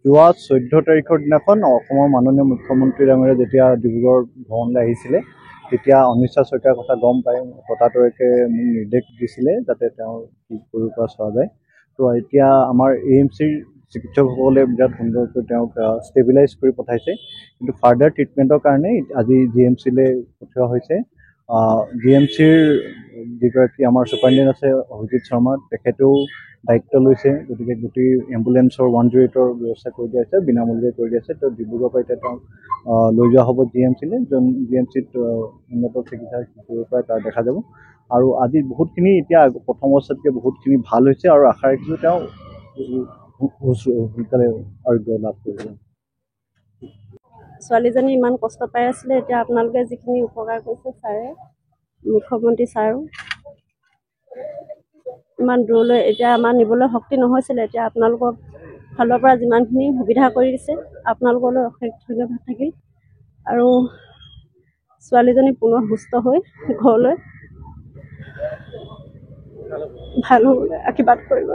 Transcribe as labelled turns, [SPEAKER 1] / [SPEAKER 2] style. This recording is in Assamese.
[SPEAKER 1] যোৱা 14 তাৰিখৰ দিনাখন অসমৰ মাননীয় মুখ্যমন্ত্ৰী ডাঙৰীয়া যেতিয়া ডিব্ৰুগড় ভ্ৰমণলৈ আহিছিলে তেতিয়া অনিচ্ছা শইকীয়াৰ কথা গম পাই ততাতৈয়াকে মোক নিৰ্দেশ দিছিলে যাতে তেওঁ কি কৰিব পৰা চোৱা যায়। তো এতিয়া আমাৰ AMCৰ চিকিৎসকসকলে বিৰাট সুন্দৰকৈ তেওঁক ষ্টেবিলাইজ কৰি পঠাইছে, কিন্তু ফাৰ্ডাৰ ট্ৰিটমেণ্টৰ কাৰণে আজি GMCলৈ পঠিওৱা হৈছে। GMCৰ যিগৰাকী আমাৰ ছুপাৰিণ্টেণ্ডেণ্ট আছে অভিজিত শৰ্মা, তেখেতেও দায়িত্ব লৈছে, গতিকে গোটেই এম্বুলেঞ্চৰ 108ৰ ব্যৱস্থা কৰি দিয়া হৈছে, বিনামূলীয়াকৈ কৰি দিয়া আছে। তো ডিব্ৰুগড়ৰ পৰা এতিয়া তেওঁক লৈ যোৱা হ'ব GMCলৈ, যোন GMCত উন্নত চিকিৎসা কৰিব পাৰে তাৰ দেখা যাব। আৰু আজি বহুতখিনি এতিয়া প্ৰথম অৱস্থাতকৈ বহুতখিনি ভাল হৈছে আৰু আশা ৰাখিছোঁ তেওঁ সোনকালে আৰোগ্য লাভ কৰিব।
[SPEAKER 2] ছোৱালীজনী ইমান কষ্ট পাই আছিলে, এতিয়া আপোনালোকে যিখিনি উপকাৰ কৰিছে ছাৰে, মুখ্যমন্ত্ৰী ছাৰো ইমান দূৰলৈ এতিয়া আমাৰ নিবলৈ শক্তি নহৈছিলে, এতিয়া আপোনালোকৰ ফালৰ পৰা যিমানখিনি সুবিধা কৰি দিছে আপোনালোকলৈ অশেষ ধন্যবাদ থাকিল। আৰু ছোৱালীজনী পুনৰ সুস্থ হৈ ঘৰলৈ ভাল হ'বলৈ আশীৰ্বাদ কৰিব।